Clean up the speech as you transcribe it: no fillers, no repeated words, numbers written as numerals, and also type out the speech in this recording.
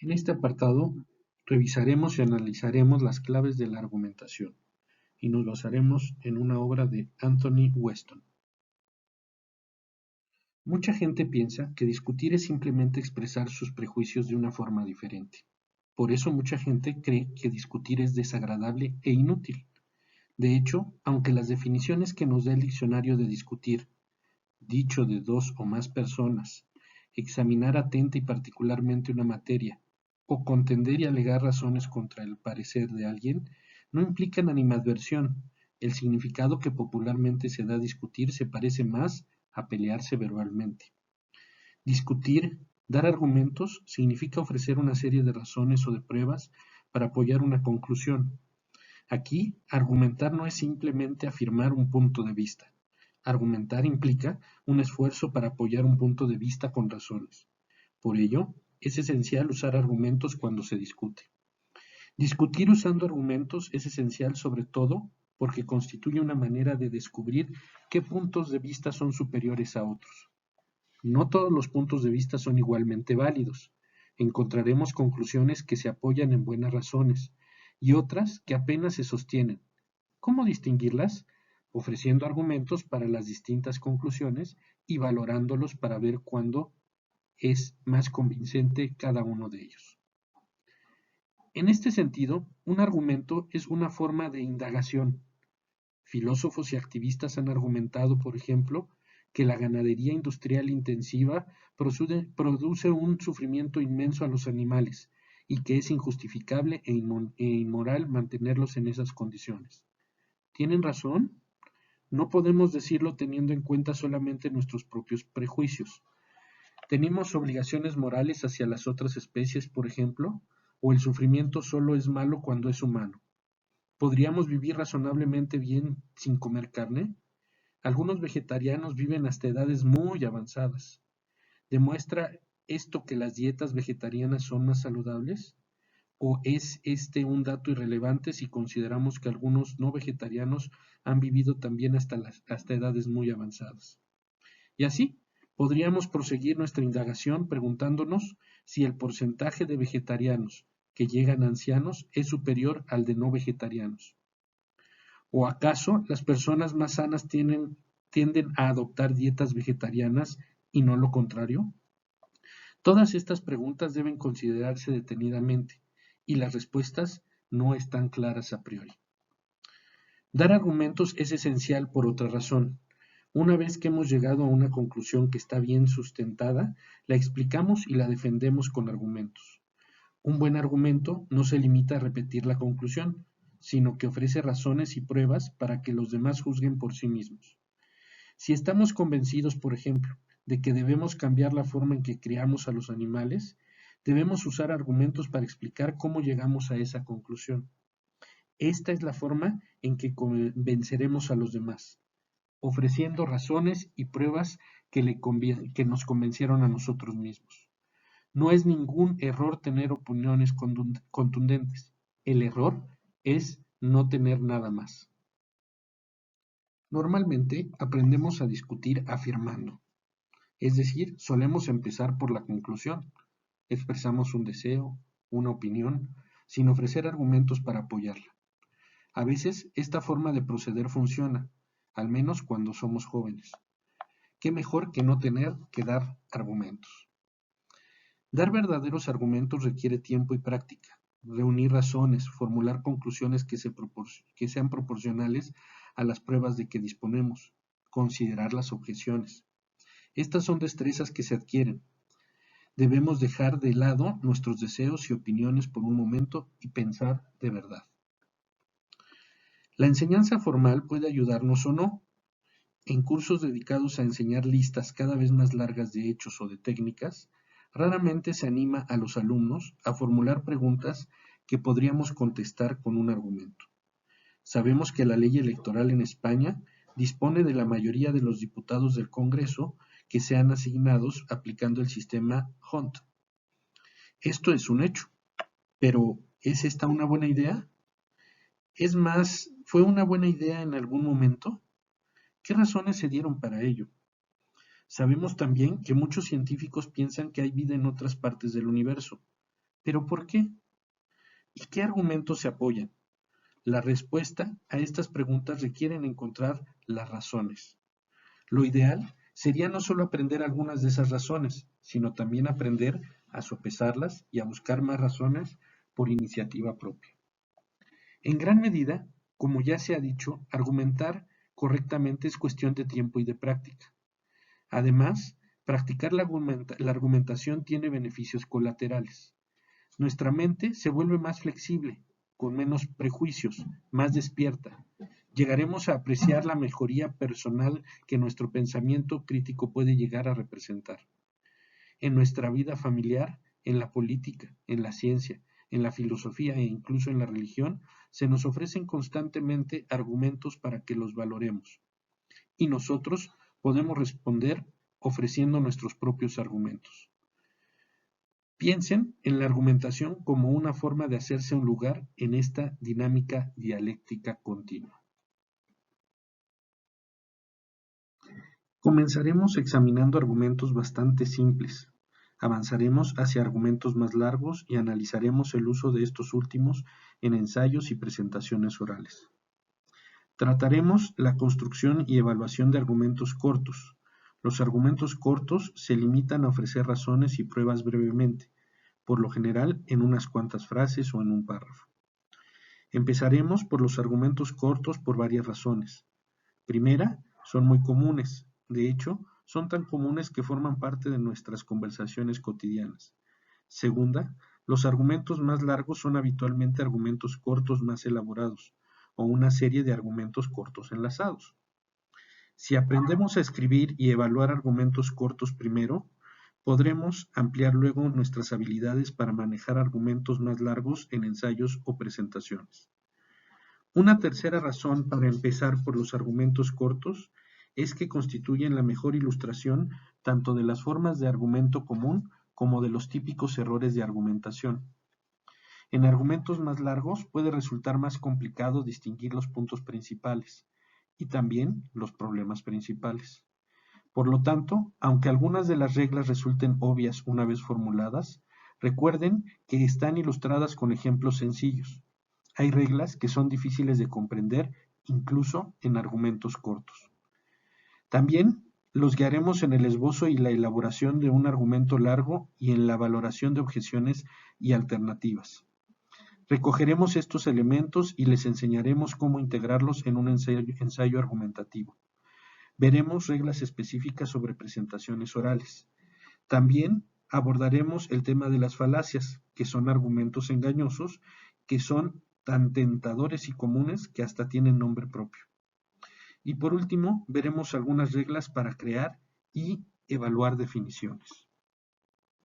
En este apartado revisaremos y analizaremos las claves de la argumentación y nos basaremos en una obra de Anthony Weston. Mucha gente piensa que discutir es simplemente expresar sus prejuicios de una forma diferente. Por eso mucha gente cree que discutir es desagradable e inútil. De hecho, aunque las definiciones que nos da el diccionario de discutir, dicho de dos o más personas, examinar atenta y particularmente una materia, o contender y alegar razones contra el parecer de alguien, no implican animadversión. El significado que popularmente se da a discutir se parece más a pelearse verbalmente. Discutir, dar argumentos, significa ofrecer una serie de razones o de pruebas para apoyar una conclusión. Aquí, argumentar no es simplemente afirmar un punto de vista. Argumentar implica un esfuerzo para apoyar un punto de vista con razones. Por ello, es esencial usar argumentos cuando se discute. Discutir usando argumentos es esencial sobre todo porque constituye una manera de descubrir qué puntos de vista son superiores a otros. No todos los puntos de vista son igualmente válidos. Encontraremos conclusiones que se apoyan en buenas razones y otras que apenas se sostienen. ¿Cómo distinguirlas? Ofreciendo argumentos para las distintas conclusiones y valorándolos para ver cuándo es más convincente cada uno de ellos. En este sentido, un argumento es una forma de indagación. Filósofos y activistas han argumentado, por ejemplo, que la ganadería industrial intensiva produce un sufrimiento inmenso a los animales y que es injustificable e inmoral mantenerlos en esas condiciones. ¿Tienen razón? No podemos decirlo teniendo en cuenta solamente nuestros propios prejuicios. ¿Tenemos obligaciones morales hacia las otras especies, por ejemplo? ¿O el sufrimiento solo es malo cuando es humano? ¿Podríamos vivir razonablemente bien sin comer carne? Algunos vegetarianos viven hasta edades muy avanzadas. ¿Demuestra esto que las dietas vegetarianas son más saludables? ¿O es este un dato irrelevante si consideramos que algunos no vegetarianos han vivido también hasta edades muy avanzadas? Y así, podríamos proseguir nuestra indagación preguntándonos si el porcentaje de vegetarianos que llegan a ancianos es superior al de no vegetarianos. ¿O acaso las personas más sanas tienden a adoptar dietas vegetarianas y no lo contrario? Todas estas preguntas deben considerarse detenidamente y las respuestas no están claras a priori. Dar argumentos es esencial por otra razón. Una vez que hemos llegado a una conclusión que está bien sustentada, la explicamos y la defendemos con argumentos. Un buen argumento no se limita a repetir la conclusión, sino que ofrece razones y pruebas para que los demás juzguen por sí mismos. Si estamos convencidos, por ejemplo, de que debemos cambiar la forma en que criamos a los animales, debemos usar argumentos para explicar cómo llegamos a esa conclusión. Esta es la forma en que convenceremos a los demás, ofreciendo razones y pruebas que nos convencieron a nosotros mismos. No es ningún error tener opiniones contundentes. El error es no tener nada más. Normalmente aprendemos a discutir afirmando, es decir, solemos empezar por la conclusión. Expresamos un deseo, una opinión, sin ofrecer argumentos para apoyarla. A veces esta forma de proceder funciona, al menos cuando somos jóvenes. ¿Qué mejor que no tener que dar argumentos? Dar verdaderos argumentos requiere tiempo y práctica. Reunir razones, formular conclusiones que sean proporcionales a las pruebas de que disponemos, considerar las objeciones. Estas son destrezas que se adquieren. Debemos dejar de lado nuestros deseos y opiniones por un momento y pensar de verdad. La enseñanza formal puede ayudarnos o no. En cursos dedicados a enseñar listas cada vez más largas de hechos o de técnicas, raramente se anima a los alumnos a formular preguntas que podríamos contestar con un argumento. Sabemos que la ley electoral en España dispone de la mayoría de los diputados del Congreso que sean asignados aplicando el sistema Hunt. Esto es un hecho, pero ¿es esta una buena idea? Es más, ¿fue una buena idea en algún momento? ¿Qué razones se dieron para ello? Sabemos también que muchos científicos piensan que hay vida en otras partes del universo. ¿Pero por qué? ¿Y qué argumentos se apoyan? La respuesta a estas preguntas requieren encontrar las razones. Lo ideal sería no solo aprender algunas de esas razones, sino también aprender a sopesarlas y a buscar más razones por iniciativa propia. En gran medida, como ya se ha dicho, argumentar correctamente es cuestión de tiempo y de práctica. Además, practicar la argumentación tiene beneficios colaterales. Nuestra mente se vuelve más flexible, con menos prejuicios, más despierta. Llegaremos a apreciar la mejoría personal que nuestro pensamiento crítico puede llegar a representar. En nuestra vida familiar, en la política, en la ciencia, en la filosofía e incluso en la religión, se nos ofrecen constantemente argumentos para que los valoremos. Y nosotros podemos responder ofreciendo nuestros propios argumentos. Piensen en la argumentación como una forma de hacerse un lugar en esta dinámica dialéctica continua. Comenzaremos examinando argumentos bastante simples. Avanzaremos hacia argumentos más largos y analizaremos el uso de estos últimos en ensayos y presentaciones orales. Trataremos la construcción y evaluación de argumentos cortos. Los argumentos cortos se limitan a ofrecer razones y pruebas brevemente, por lo general en unas cuantas frases o en un párrafo. Empezaremos por los argumentos cortos por varias razones. Primera, son muy comunes. De hecho, son tan comunes que forman parte de nuestras conversaciones cotidianas. Segunda, los argumentos más largos son habitualmente argumentos cortos más elaborados, o una serie de argumentos cortos enlazados. Si aprendemos a escribir y evaluar argumentos cortos primero, podremos ampliar luego nuestras habilidades para manejar argumentos más largos en ensayos o presentaciones. Una tercera razón para empezar por los argumentos cortos es que constituyen la mejor ilustración tanto de las formas de argumento común como de los típicos errores de argumentación. En argumentos más largos puede resultar más complicado distinguir los puntos principales y también los problemas principales. Por lo tanto, aunque algunas de las reglas resulten obvias una vez formuladas, recuerden que están ilustradas con ejemplos sencillos. Hay reglas que son difíciles de comprender incluso en argumentos cortos. También los guiaremos en el esbozo y la elaboración de un argumento largo y en la valoración de objeciones y alternativas. Recogeremos estos elementos y les enseñaremos cómo integrarlos en un ensayo argumentativo. Veremos reglas específicas sobre presentaciones orales. También abordaremos el tema de las falacias, que son argumentos engañosos, que son tan tentadores y comunes que hasta tienen nombre propio. Y por último, veremos algunas reglas para crear y evaluar definiciones.